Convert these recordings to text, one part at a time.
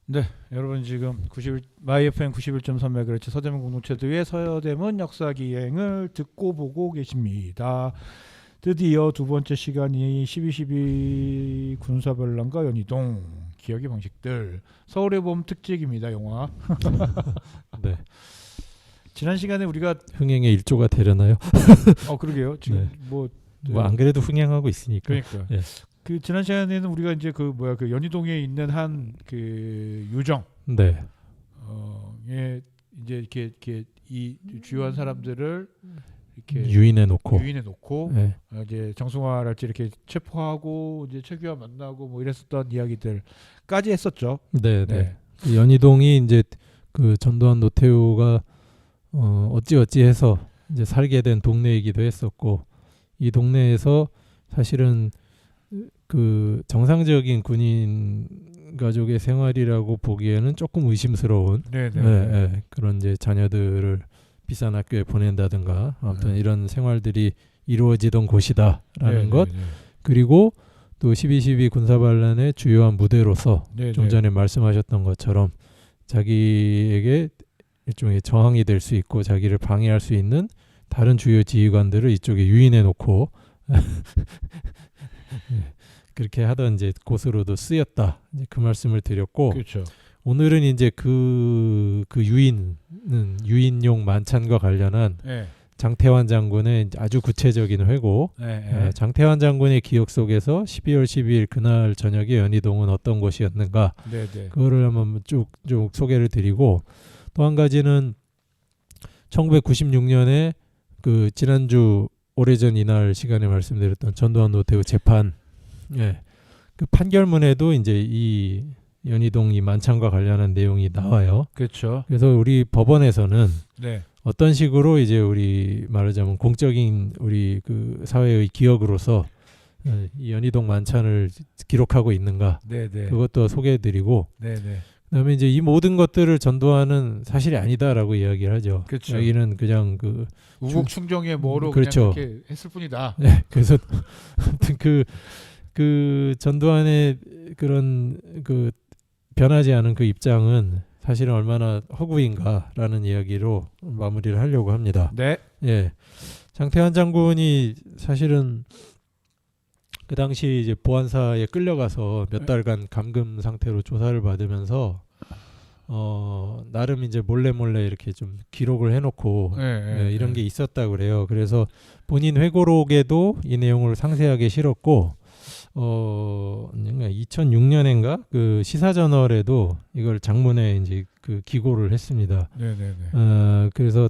네, 여러분 지금 91 마이 FM 91.3MHz 서대문 공동체도의 서대문 역사기행을 듣고 보고 계십니다. 드디어 두 번째 시간이 12.12 군사반란과 연희동 기억의 방식들 서울의 봄 특집입니다. 영화. 네. 지난 시간에 우리가 흥행의 일조가 되려나요? 그러게요. 지금 네. 뭐 안 그래도 흥행하고 있으니까. 그러니까. 예. 그 지난 시간에는 우리가 이제 그 연희동에 있는 한 그 유정 네. 예 이제 이렇게 이 주요한 사람들을 이렇게 유인해 놓고. 네. 이제 정승화랄지 이렇게 체포하고 이제 최규하 만나고 뭐 이랬었던 이야기들까지 했었죠. 네, 네. 연희동이 이제 그 전두환 노태우가 어찌해서 이제 살게 된 동네이기도 했었고, 이 동네에서 사실은 그 정상적인 군인 가족의 생활이라고 보기에는 조금 의심스러운 그런 이제 자녀들을 비싼 학교에 보낸다든가 아무튼 이런 생활들이 이루어지던 곳이다라는 것. 그리고 또 12.12 군사반란의 주요한 무대로서 좀 전에 말씀하셨던 것처럼 자기에게 일종의 저항이 될 수 있고 자기를 방해할 수 있는 다른 주요 지휘관들을 이쪽에 유인해 놓고 그렇게 하던 이제 곳으로도 쓰였다. 이제 그 말씀을 드렸고, 그렇죠. 오늘은 이제 그 유인용 만찬과 관련한 장태환 장군의 아주 구체적인 회고, 장태환 장군의 기억 속에서 12월 12일 그날 저녁에 연희동은 어떤 곳이었는가, 그거를 한번 쭉 소개를 드리고, 또 한 가지는 1996년에 그 지난주 오래전 이날 시간에 말씀드렸던 전두환 노태우 재판, 그 판결문에도 이제 이 연희동 이 만찬과 관련한 내용이 나와요. 그렇죠. 그래서 우리 법원에서는 어떤 식으로 이제 우리 말하자면 공적인 우리 그 사회의 기억으로서 이 연희동 만찬을 기록하고 있는가, 그것도 소개해드리고, 그다음에 이제 이 모든 것들을 전두환은 사실이 아니다라고 이야기를 하죠. 그렇죠. 여기는 그냥 그 우국 충정의 뭐로 그렇죠. 그냥 이렇게 했을 뿐이다. 네, 그래서 아무튼 그 전두환의 그런 그 변하지 않은 그 입장은 사실은 얼마나 허구인가라는 이야기로 마무리를 하려고 합니다. 네. 예. 장태환 장군이 사실은 그 당시 이제 보안사에 끌려가서 몇 달간 감금 상태로 조사를 받으면서 나름 이제 몰래 이렇게 좀 기록을 해놓고 이런 게 있었다고 그래요. 그래서 본인 회고록에도 이 내용을 상세하게 실었고, 2006년인가 그 시사저널에도 이걸 장문에 이제 그 기고를 했습니다. 그래서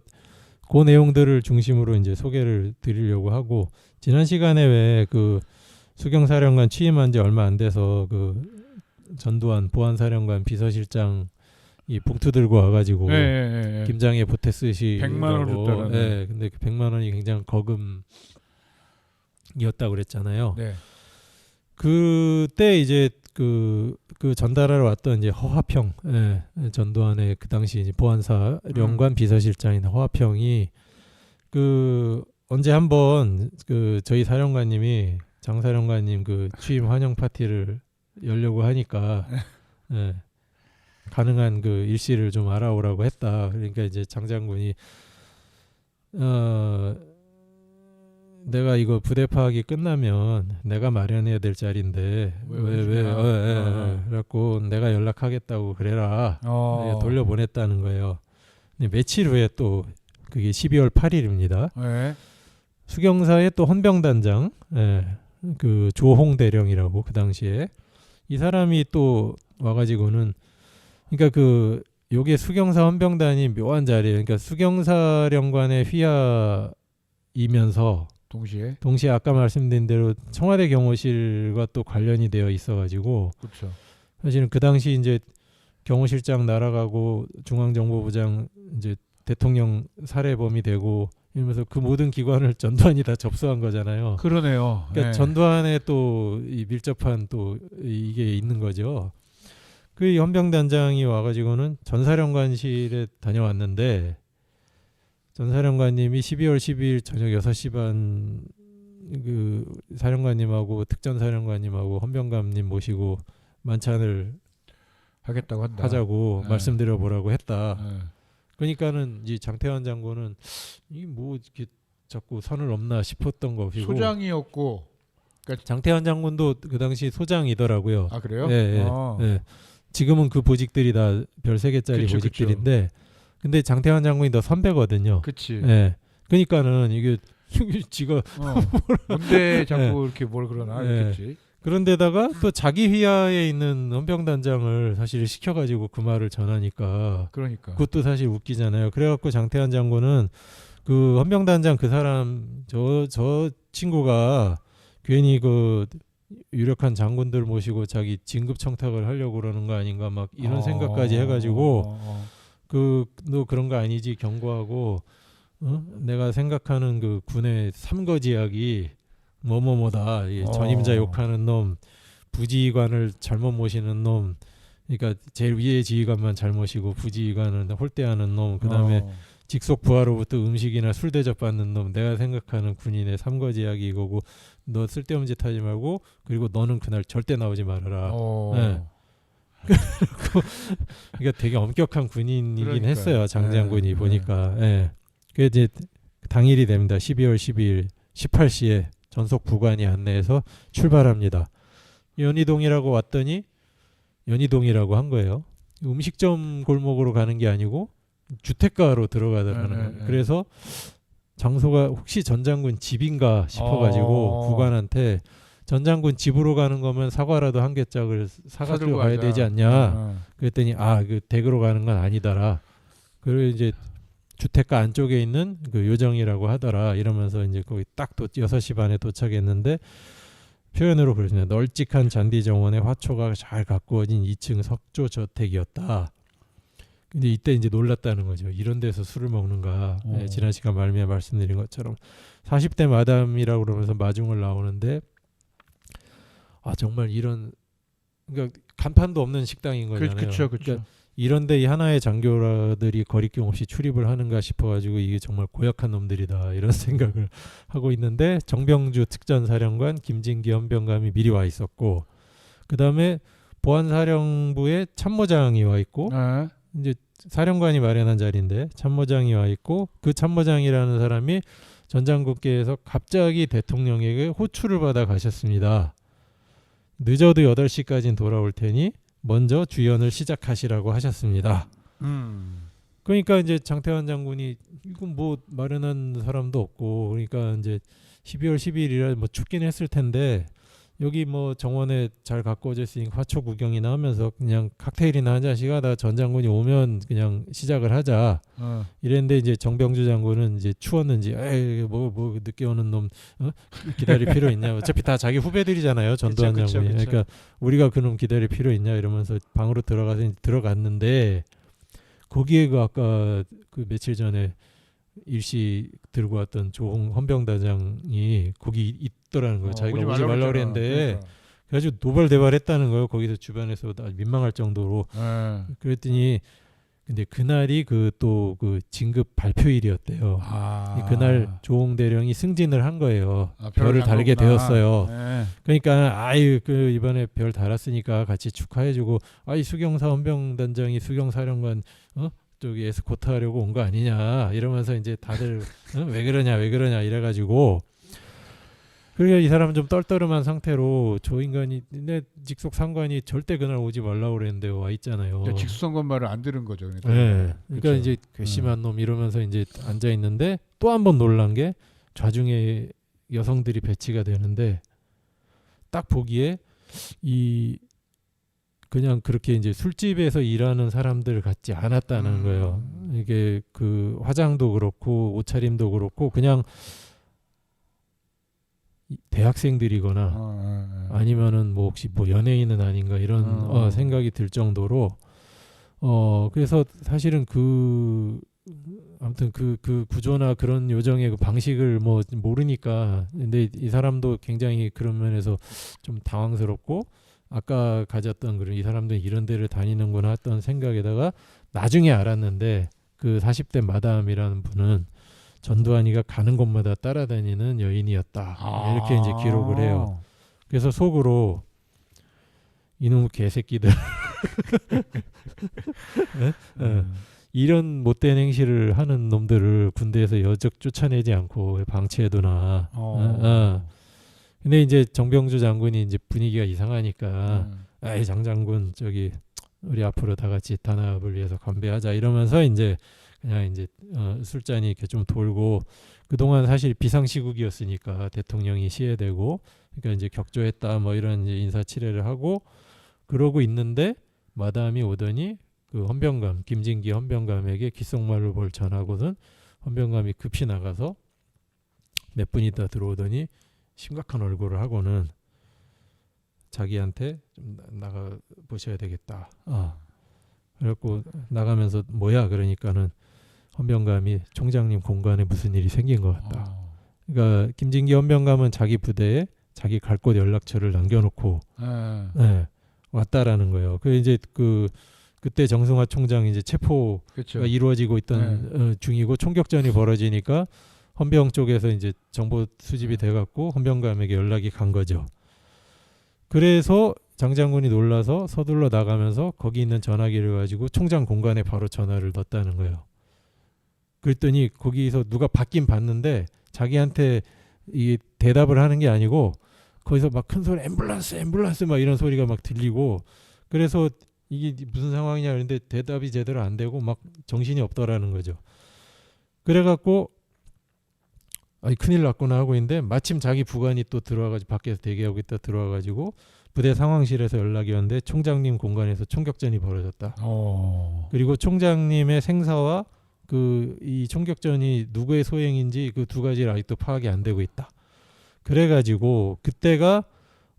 그 내용들을 중심으로 이제 소개를 드리려고 하고, 지난 시간에 왜 그 수경사령관 취임한 지 얼마 안 돼서 그 전두환 보안사령관 비서실장 이 봉투 들고 와가지고 김장에 보태 쓰시라고 100만 원 줬다는. 근데 그 100만 원이 굉장히 거금이었다고 그랬잖아요. 그때 이제 그 전달하러 왔던 이제 허화평, 전두환의 그 당시 이제 보안사령관 비서실장인 허화평이 그 언제 한번 그 저희 사령관님이 장사령관님 그 취임 환영 파티를 열려고 하니까 가능한 그 일시를 좀 알아오라고 했다. 그러니까 이제 장 장군이 내가 이거 부대 파악이 끝나면 내가 마련해야 될 자리인데 그래갖고 내가 연락하겠다고 그래라. 돌려보냈다는 거예요. 근데 며칠 후에 또 그게 12월 8일입니다. 수경사의 또 헌병단장, 그 조홍대령이라고 그 당시에 이 사람이 또 와가지고는, 그러니까 그 요게 수경사 헌병단이 묘한 자리예요. 그러니까 수경사령관의 휘하이면서 동시에 아까 말씀드린 대로 청와대 경호실과 또 관련이 되어 있어가지고, 그렇죠. 사실은 그 당시 이제 경호실장 날아가고 중앙정보부장 이제 대통령 살해범이 되고 이러면서 그 모든 기관을 전두환이 다 접수한 거잖아요. 그러네요. 그러니까 전두환의 또 이 밀접한 또 이게 있는 거죠. 그 헌병단장이 와가지고는 전사령관실에 다녀왔는데, 전사령관님이 12월 12일 저녁 6시 반 그 사령관님하고 특전사령관님하고 헌병감님 모시고 만찬을 하겠다고 한다. 하자고 네. 말씀드려 보라고 했다. 네. 그러니까는 이제 장태환 장군은 이 뭐 이렇게 자꾸 선을 넘나 싶었던 것이고 소장이었고 장태환 장군도 그 당시 소장이더라고요. 아 그래요? 예, 예, 아. 예. 지금은 그 보직들이 다 별 3개짜리 그쵸, 보직들인데 근데 장태환 장군이 더 선배거든요. 그치. 예. 그러니까는 이게 지가 뭔데 자꾸 이렇게 뭘 그러나 네. 이랬겠지. 그런데다가 또 자기 휘하에 있는 헌병단장을 사실 시켜가지고 그 말을 전하니까 그러니까. 그것도 사실 웃기잖아요. 그래갖고 장태환 장군은 그 헌병단장 그 사람 저 친구가 괜히 그 유력한 장군들 모시고 자기 진급 청탁을 하려고 그러는 거 아닌가 막 이런 생각까지 해가지고 너 그런 거 아니지 경고하고 내가 생각하는 그 군의 삼거지약이 뭐뭐뭐다. 전임자 욕하는 놈, 부지휘관을 잘못 모시는 놈, 그러니까 제일 위에 지휘관만 잘 모시고 부지휘관은 홀대하는 놈, 그다음에 직속 부하로부터 음식이나 술 대접받는 놈. 내가 생각하는 군인의 삼거지약이 이거고 너 쓸데없는 짓 하지 말고 그리고 너는 그날 절대 나오지 말아라. 네. 그러니까 되게 엄격한 군인이긴 그러니까요. 했어요. 장장군이 네. 보니까. 예. 그게 이제 당일이 됩니다. 12월 12일 18시에 전속 부관이 안내해서 출발합니다. 연희동이라고 왔더니 연희동이라고 한 거예요. 음식점 골목으로 가는 게 아니고 주택가로 들어가더라는 거예요. 그래서 장소가 혹시 전장군 집인가 싶어가지고 부관한테 전장군 집으로 가는 거면 사과라도 한 개 짝을 사가지고 가야 되지 않냐. 그랬더니 그 댁으로 가는 건 아니더라. 그리고 이제 주택가 안쪽에 있는 그 요정이라고 하더라. 이러면서 이제 거기 딱 6시 반에 도착했는데 표현으로 그러시네요. 널찍한 잔디 정원에 화초가 잘 가꾸어진 2층 석조 저택이었다. 근데 이때 이제 놀랐다는 거죠. 이런 데서 술을 먹는가. 네, 지난 시간 말미에 말씀드린 것처럼 40대 마담이라고 그러면서 마중을 나오는데 정말 이런 그러니까 간판도 없는 식당인 거잖아요. 그렇죠. 그러니까 이런데 이 하나의 장교라들이 거리낌 없이 출입을 하는가 싶어가지고 이게 정말 고약한 놈들이다 이런 생각을 하고 있는데 정병주 특전사령관 김진기 헌병감이 미리 와 있었고 그 다음에 보안사령부의 참모장이 와 있고 이제 사령관이 마련한 자리인데 참모장이 와 있고 그 참모장이라는 사람이 전 장군께서 갑자기 대통령에게 호출을 받아 가셨습니다. 늦어도 8시까지는 돌아올 테니 먼저 주연을 시작하시라고 하셨습니다. 그러니까 이제 장태환 장군이 이건 뭐 마련한 사람도 없고 그러니까 이제 12월 12일이라 뭐 춥긴 했을 텐데 여기 뭐 정원에 잘 가꾸어져 있으니까 화초 구경이나 하면서 그냥 칵테일이나 한 잔씩 하다 전 장군이 오면 그냥 시작을 하자. 이랬는데 이제 정병주 장군은 이제 추웠는지 뭐 늦게 오는 놈 기다릴 필요 있냐. 어차피 다 자기 후배들이잖아요. 전두환 장군이. 그러니까 우리가 그놈 기다릴 필요 있냐 이러면서 방으로 들어가서 이제 들어갔는데 거기에 그 아까 그 며칠 전에 일시 들고 왔던 조홍 헌병단장이 거기 있더라는 거예요. 자기가 오지 말라고 그랬는데 그래가지고 노발대발했다는 거예요. 거기서 주변에서 민망할 정도로. 그랬더니 근데 그날이 그 또 그 진급 발표일이었대요. 그날 조홍 대령이 승진을 한 거예요. 별을 달게 되었어요. 그러니까 그 이번에 별 달았으니까 같이 축하해주고 이 수경사 헌병단장이 수경사령관 저기 에스코트 하려고 온 거 아니냐 이러면서 이제 다들 왜 그러냐 이래가지고 그러니까 이 사람은 좀 떨떠름한 상태로 저 인간이 내 직속 상관이 절대 그날 오지 말라고 그랬는데 와 있잖아요. 직속상관 말을 안 들은 거죠. 그러니까, 그러니까 그렇죠. 이제 괘씸한 놈 이러면서 이제 앉아 있는데 또 한 번 놀란 게 좌중에 여성들이 배치가 되는데 딱 보기에 그냥 그렇게 이제 술집에서 일하는 사람들 같지 않았다는 거예요. 이게 그 화장도 그렇고 옷차림도 그렇고 그냥 대학생들이거나 아니면은 뭐 혹시 뭐 연예인은 아닌가 이런 생각이 들 정도로 그래서 사실은 아무튼 그 구조나 그런 요정의 그 방식을 뭐 모르니까 근데 이 사람도 굉장히 그런 면에서 좀 당황스럽고 아까 가졌던 그런 이 사람들이 이런 데를 다니는구나 했던 생각에다가 나중에 알았는데 그 40대 마담이라는 분은 전두환이가 가는 곳마다 따라다니는 여인이었다. 이렇게 이제 기록을 해요. 그래서 속으로 이놈의 개새끼들 이런 못된 행실을 하는 놈들을 군대에서 여적 쫓아내지 않고 방치해두나. 근데 이제 정병주 장군이 이제 분위기가 이상하니까 아이 장장군 저기 우리 앞으로 다 같이 단합을 위해서 건배하자 이러면서 이제 그냥 이제 술잔이 이렇게 좀 돌고 그동안 사실 비상시국이었으니까 대통령이 시해되고 그러니까 이제 격조했다 뭐 이런 이제 인사치레를 하고 그러고 있는데 마담이 오더니 그 헌병감 김진기 헌병감에게 귓속말로 뭘 전하고는 헌병감이 급히 나가서 몇 분 있다 들어오더니 심각한 얼굴을 하고는 자기한테 좀 나가 보셔야 되겠다. 그래갖고 나가면서 뭐야 그러니까는 헌병감이 총장님 공간에 무슨 일이 생긴 것 같다. 그러니까 김진기 헌병감은 자기 부대에 자기 갈 곳 연락처를 남겨놓고 왔다라는 거예요. 그 이제 그때 정승화 총장 이제 체포가 그렇죠. 이루어지고 있던 중이고 총격전이 벌어지니까 헌병 쪽에서 이제 정보 수집이 돼갖고 헌병감에게 연락이 간 거죠. 그래서 장장군이 놀라서 서둘러 나가면서 거기 있는 전화기를 가지고 총장 공간에 바로 전화를 넣었다는 거예요. 그랬더니 거기서 누가 받긴 받는데 자기한테 이 대답을 하는 게 아니고 거기서 막 큰 소리 앰뷸런스 막 이런 소리가 막 들리고 그래서 이게 무슨 상황이냐 그런데 대답이 제대로 안 되고 막 정신이 없더라는 거죠. 그래갖고 아이 큰일 났구나 하고 있는데 마침 자기 부관이 또 들어와가지고 밖에서 대기하고 있다 들어와가지고 부대 상황실에서 연락이 왔는데 총장님 공간에서 총격전이 벌어졌다. 그리고 총장님의 생사와 이 총격전이 누구의 소행인지 그 두 가지를 아직도 파악이 안 되고 있다. 그래가지고 그때가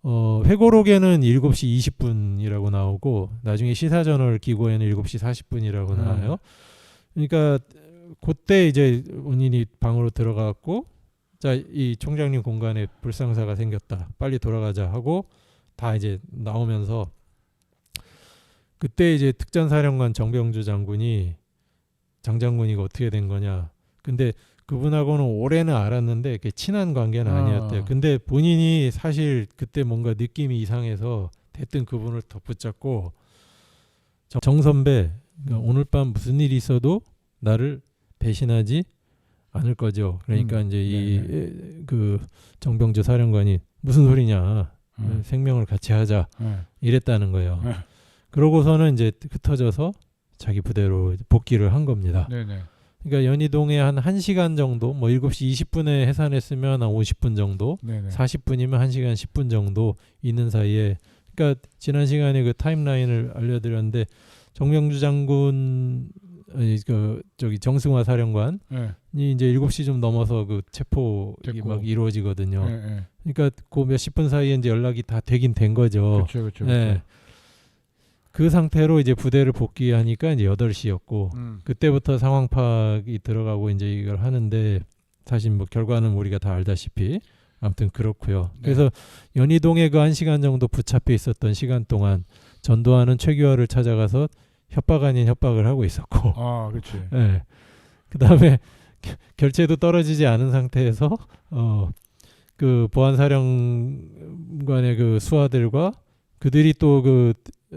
회고록에는 7시 20분이라고 나오고 나중에 시사저널 기고에는 7시 40분이라고 나와요. 그러니까 그때 이제 본인이 방으로 들어가고 자, 이 총장님 공간에 불상사가 생겼다. 빨리 돌아가자 하고 다 이제 나오면서 그때 이제 특전사령관 정병주 장군이 장장군이 이거 어떻게 된 거냐. 근데 그분하고는 오래는 알았는데 이렇게 친한 관계는 아니었대요. 근데 본인이 사실 그때 뭔가 느낌이 이상해서 대뜸 그분을 더 붙잡고 정 선배 오늘 밤 무슨 일이 있어도 나를 배신하지 않을 거죠. 그러니까 이제 그 정병주 사령관이 무슨 소리냐. 생명을 같이 하자. 이랬다는 거예요. 그러고서는 이제 흩어져서 자기 부대로 복귀를 한 겁니다. 그러니까 연희동에 한 1시간 정도, 뭐 7시 20분에 해산했으면 한 50분 정도, 40분이면 1시간 10분 정도 있는 사이에, 그러니까 지난 시간에 그 타임라인을 알려드렸는데 정병주 장군, 저기 정승화 사령관이 이제 7시 좀 넘어서 그 체포가 막 이루어지거든요. 그러니까 그 몇십 분 사이에 이제 연락이 다 되긴 된 거죠. 그렇죠. 그 상태로 이제 부대를 복귀하니까 이제 8시였고 그때부터 상황 파악이 들어가고 이제 이걸 하는데 사실 뭐 결과는 우리가 다 알다시피 아무튼 그렇고요. 그래서 연희동에 그 1시간 정도 붙잡혀 있었던 시간 동안 전두환은 최규하를 찾아가서 협박 아닌 협박을 하고 있었고 그렇지. 그다음에 결체도 떨어지지 않은 상태에서 그 보안사령관의 그 수하들과 그들이 또 그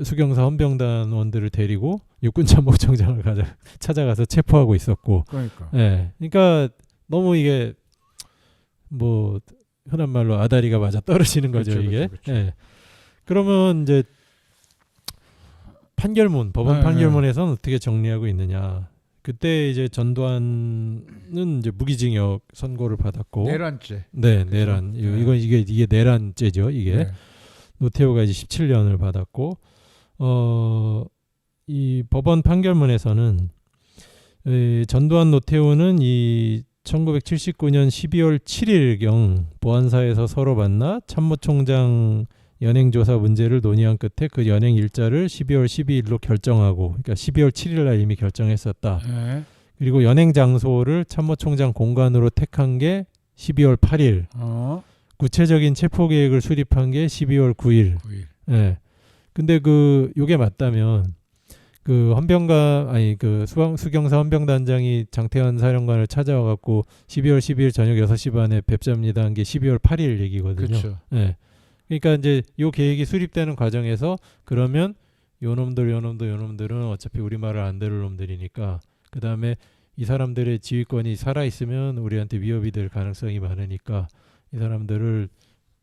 수경사 헌병단원들을 데리고 육군참모총장을 찾아가서 체포하고 있었고, 그러니까 너무 이게 뭐 흔한 말로 아다리가 맞아 떨어지는 거죠. 이게. 그러면 이제 판결문, 법원 판결문에서는 어떻게 정리하고 있느냐? 그때 이제 전두환은 이제 무기징역 선고를 받았고, 내란죄. 내란. 이게 내란죄죠. 이게. 노태우가 이제 17년을 받았고, 이 법원 판결문에서는 전두환 노태우는 이 1979년 12월 7일경 보안사에서 서로 만나 참모총장 연행조사 문제를 논의한 끝에 그 연행 일자를 12월 12일로 결정하고, 그러니까 12월 7일 날 이미 결정했었다. 그리고 연행 장소를 참모총장 공간으로 택한 게 12월 8일. 구체적인 체포 계획을 수립한 게 12월 9일. 근데 요게 맞다면 그 수경사 헌병단장이 장태환 사령관을 찾아와 갖고 12월 12일 저녁 6시 반에 뵙잡니다 한 게 12월 8일 얘기거든요. 그렇죠. 그러니까 이제 요 계획이 수립되는 과정에서 그러면 요놈들은 어차피 우리 말을 안 들을 놈들이니까 그 다음에 이 사람들의 지휘권이 살아있으면 우리한테 위협이 될 가능성이 많으니까 이 사람들을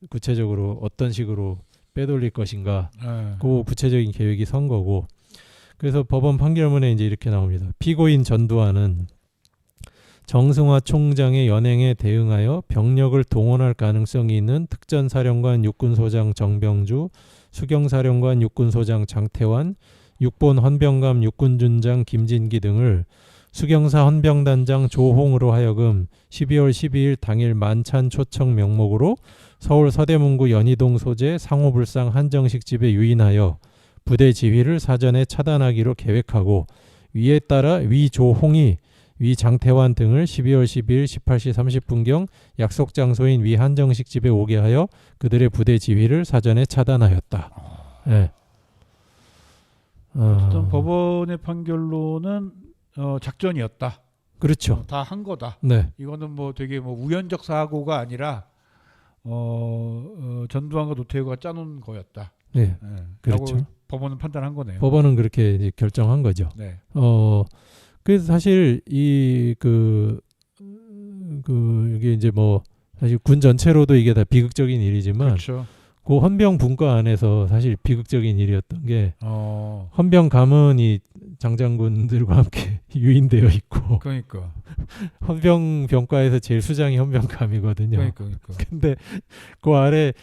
구체적으로 어떤 식으로 빼돌릴 것인가 그 구체적인 계획이 선 거고 그래서 법원 판결문에 이제 이렇게 나옵니다. 피고인 전두환은 정승화 총장의 연행에 대응하여 병력을 동원할 가능성이 있는 특전사령관 육군소장 정병주, 수경사령관 육군소장 장태환, 육본 헌병감 육군준장 김진기 등을 수경사 헌병단장 조홍으로 하여금 12월 12일 당일 만찬 초청 명목으로 서울 서대문구 연희동 소재 상호불상 한정식 집에 유인하여 부대 지휘를 사전에 차단하기로 계획하고 위에 따라 위 조홍이 위 장태환 등을 12월 12일 18시 30분경 약속 장소인 위 한정식 집에 오게 하여 그들의 부대 지휘를 사전에 차단하였다. 네. 어떤 법원의 판결로는 작전이었다. 그렇죠. 다 한 거다. 네. 이거는 뭐 되게 뭐 우연적 사고가 아니라 전두환과 노태우가 짜놓은 거였다. 네. 네. 그렇죠. 라고 법원은 판단한 거네요. 법원은 그렇게 이제 결정한 거죠. 네. 그래서 사실 이게 이제 뭐 사실 군 전체로도 이게 다 비극적인 일이지만 그렇죠. 그 헌병 분과 안에서 사실 비극적인 일이었던 게 헌병 가문이 장장군들과 함께 유인되어 있고 그러니까 헌병 병과에서 제일 수장이 헌병감이거든요. 그러니까. 근데 그 아래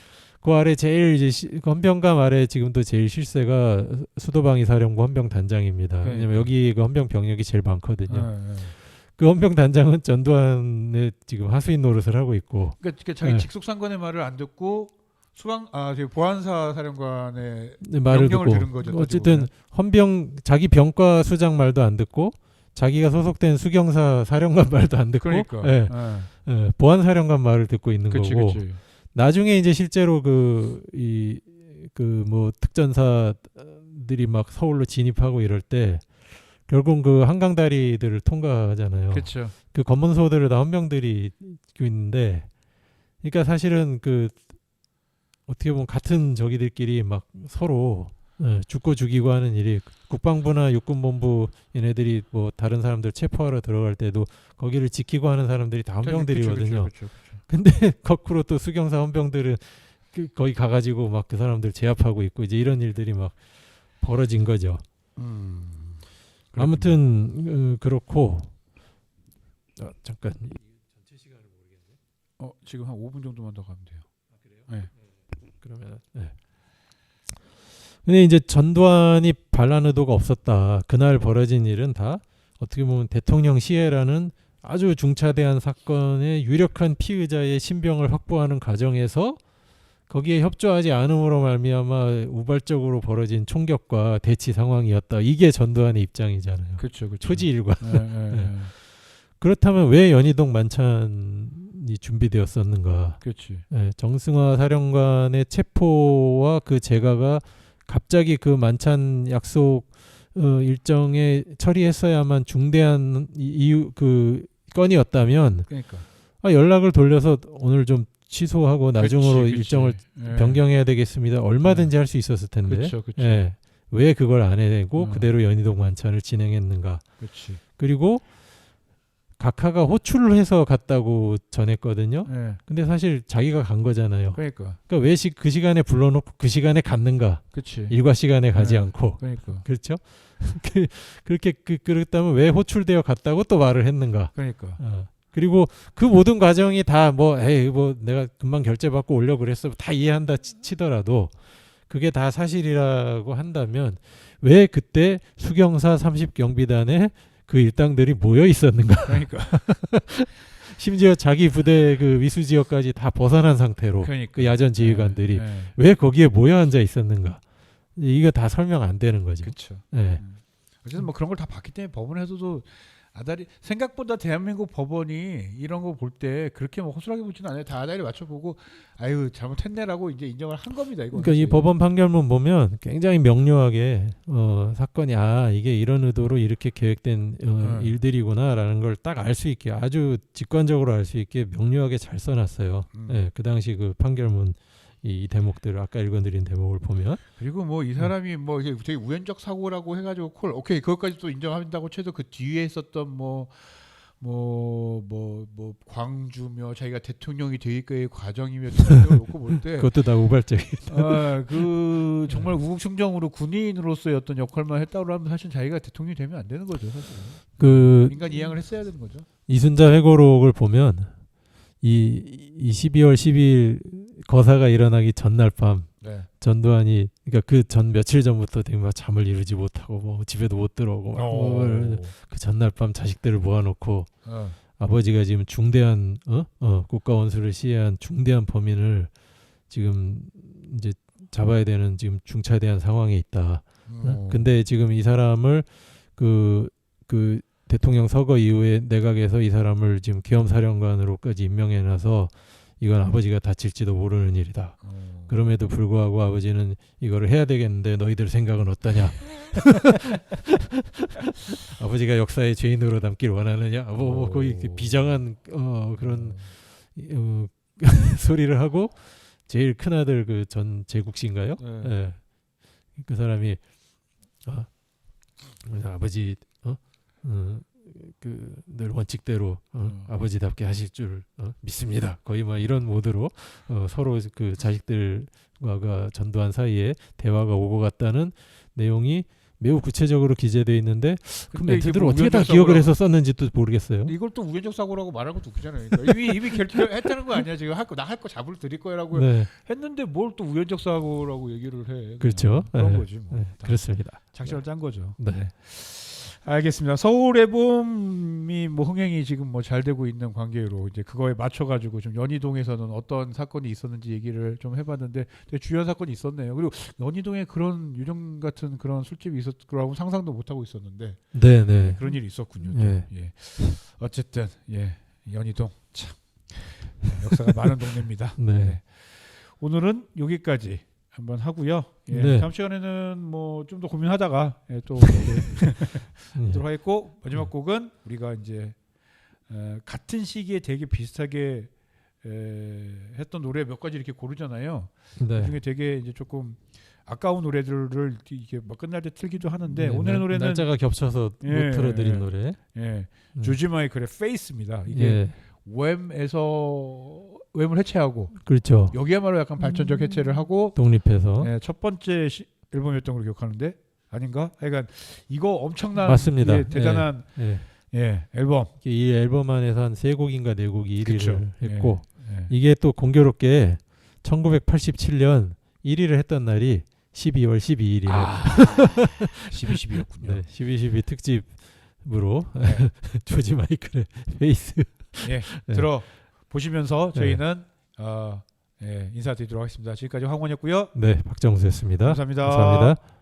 제일 이제 헌병감 아래 지금도 제일 실세가 수도방위 사령부 헌병 단장입니다. 그러니까. 왜냐면 여기 그 헌병 병력이 제일 많거든요. 네. 그 헌병 단장은 전두환의 지금 하수인 노릇을 하고 있고. 그러니까 자기 네. 직속 상관의 말을 안 듣고 보안사 사령관의 말을 명령을 듣고 들은 거죠. 어쨌든 헌병 자기 병과 수장 말도 안 듣고 자기가 소속된 수경사 사령관 말도 안 듣고 그러니까. 예, 예, 보안 사령관 말을 듣고 있는 그치, 거고. 그치. 나중에 이제 실제로 뭐 특전사들이 막 서울로 진입하고 이럴 때 결국 그 한강다리들을 통과하잖아요. 그렇죠. 그 검문소들을 다 헌병들이 지고 있는데, 그러니까 사실은 그 어떻게 보면 같은 저기들끼리 막 서로 죽고 죽이고 하는 일이 국방부나 육군본부 얘네들이 뭐 다른 사람들 체포하러 들어갈 때도 거기를 지키고 하는 사람들이 다 헌병들이거든요. 그쵸. 근데 거꾸로 또 수경사 헌병들은 거기 가가지고 막 그 사람들 제압하고 있고 이제 이런 일들이 막 벌어진 거죠. 아무튼 그렇고 잠깐 전체 시간을 모르겠네. 지금 한 5분 정도만 더 가면 돼요. 그래요? 네. 그러면 네. 근데 이제 전두환이 반란 의도가 없었다. 그날 벌어진 일은 다 어떻게 보면 대통령 시해라는 아주 중차대한 사건의 유력한 피의자의 신병을 확보하는 과정에서 거기에 협조하지 않음으로 말미암아 우발적으로 벌어진 총격과 대치 상황이었다. 이게 전두환의 입장이잖아요. 그렇죠. 초지일관. 네. 그렇다면 왜 연희동 만찬이 준비되었었는가? 그렇지. 네, 정승화 사령관의 체포와 그 재가가 갑자기 그 만찬 약속 일정에 처리했어야만 중대한 이유 그 건이었다면 그러니까 연락을 돌려서 오늘 좀 취소하고 나중으로 그치. 일정을 네. 변경해야 되겠습니다. 얼마든지 할 수 있었을 텐데. 그렇죠. 예. 왜 그걸 안 해내고 그대로 연희동 만찬을 진행했는가? 그렇지. 그리고 각하가 호출을 해서 갔다고 전했거든요. 네. 근데 사실 자기가 간 거잖아요. 그러니까 왜 그 시간에 불러놓고 그 시간에 갔는가? 그렇지. 일과 시간에 가지 네. 않고. 그러니까 그렇죠? 그렇게 그렇다면 왜 호출되어 갔다고 또 말을 했는가? 그러니까 그리고 그 모든 과정이 다 뭐 내가 금방 결제받고 오려고 그랬어 다 이해한다 치더라도 그게 다 사실이라고 한다면 왜 그때 수경사 30경비단에 그 일당들이 모여 있었는가? 그러니까 심지어 자기 부대 그 위수 지역까지 다 벗어난 상태로 그 야전 지휘관들이 네. 왜 거기에 모여 앉아 있었는가? 이거 다 설명 안 되는 거죠. 그렇죠. 네. 어쨌든 뭐 그런 걸 다 봤기 때문에 법원에서도 아다리 생각보다 대한민국 법원이 이런 거 볼 때 그렇게 뭐 허술하게 보지는 않아요. 다 아다리 맞춰보고 아유 잘못했네라고 이제 인정을 한 겁니다. 이거. 그러니까 이 법원 판결문 보면 굉장히 명료하게 사건이 이게 이런 의도로 이렇게 계획된 일들이구나라는 걸 딱 알 수 있게 아주 직관적으로 알 수 있게 명료하게 잘 써놨어요. 네, 그 당시 그 판결문 이 대목들을 아까 읽어드린 대목을 보면 그리고 뭐 이 사람이 뭐 이게 되게 우연적 사고라고 해가지고 오케이 그것까지 또 인정한다고 쳐도 그 뒤에 있었던 뭐 광주며 자기가 대통령이 되기까지의 과정이며 이런 걸 놓고 볼 때 그것도 다 우발적인. 그 정말 우국충정으로 군인으로서의 어떤 역할만 했다고 하면 사실 자기가 대통령이 되면 안 되는 거죠 사실. 그 인간 이양을 했어야 되는 거죠. 이순자 회고록을 보면 이 12월 10일 거사가 일어나기 전날 밤 네. 전두환이 그러니까 그 전 며칠 전부터 되게 막 잠을 이루지 못하고 뭐 집에도 못 들어오고 막 그 전날 밤 자식들을 모아놓고 아버지가 지금 중대한 국가 원수를 시해한 중대한 범인을 지금 이제 잡아야 되는 지금 중차대한 상황에 있다. 근데 지금 이 사람을 그 대통령 서거 이후에 내각에서 이 사람을 지금 계엄사령관으로까지 임명해놔서 이건 아버지가 다칠지도 모르는 일이다. 그럼에도 불구하고 아버지는 이거를 해야 되겠는데 너희들 생각은 어떠냐? 아버지가 역사의 죄인으로 남길 원하느냐? 뭐 거의 비장한 그런 소리를 하고 제일 큰 아들 그 전 제국씨인가요? 예. 그 사람이 아버지 그 늘 원칙대로 아버지답게 하실 줄 믿습니다. 거의 막 이런 모드로 서로 그 자식들과 전두환 사이에 대화가 오고 갔다는 내용이 매우 구체적으로 기재되어 있는데 그 멘트들을 어떻게 다 기억을 해서 썼는지도 모르겠어요. 이걸 또 우연적 사고라고 말할 것도 없잖아요. 그러니까 이미 결정했다는 거 아니야. 지금 나 할 거 잡을 드릴 거라고 네. 했는데 뭘 또 우연적 사고라고 얘기를 해. 그렇죠. 그런 네. 거지. 뭐. 네. 그렇습니다. 작전을 짠 거죠. 네. 알겠습니다. 서울 앨범이 뭐 흥행이 지금 뭐 잘 되고 있는 관계로 이제 그거에 맞춰가지고 좀 연희동에서는 어떤 사건이 있었는지 얘기를 좀 해봤는데 되게 주요한 사건이 있었네요. 그리고 연희동에 그런 유령 같은 그런 술집이 있었 거라고 상상도 못 하고 있었는데 네. 그런 일이 있었군요. 네. 예. 어쨌든 연희동 참 역사가 많은 동네입니다. 네. 오늘은 여기까지 한번 하고요. 네. 다음 시간에는 뭐 좀 더 고민하다가 또 하도록 하겠고 마지막 곡은 우리가 이제 같은 시기에 되게 비슷하게 했던 노래 몇 가지 이렇게 고르잖아요. 네. 그중에 되게 이제 조금 아까운 노래들을 이게 막 끝날 때 틀기도 하는데 네, 오늘의 노래는 날짜가 겹쳐서 못 틀어드린 노래. 조지 마이클의 Face입니다. 이게 웸을 해체하고 그렇죠. 여기야말로 약간 발전적 해체를 하고 독립해서 첫 번째 앨범이었던 걸로 기억하는데 아닌가? 하여간 이거 엄청난 맞습니다. 대단한 앨범. 이 앨범 안에서 한 3곡인가 4곡이 1위를 그쵸. 했고 이게 또 공교롭게 1987년 1위를 했던 날이 12월 12일이에요. 12.12였군요. 네, 12.12 특집으로 조지 마이클의 페이스 들어 보시면서 저희는 인사드리도록 하겠습니다. 지금까지 황원이었고요. 네, 박정수였습니다. 감사합니다. 감사합니다.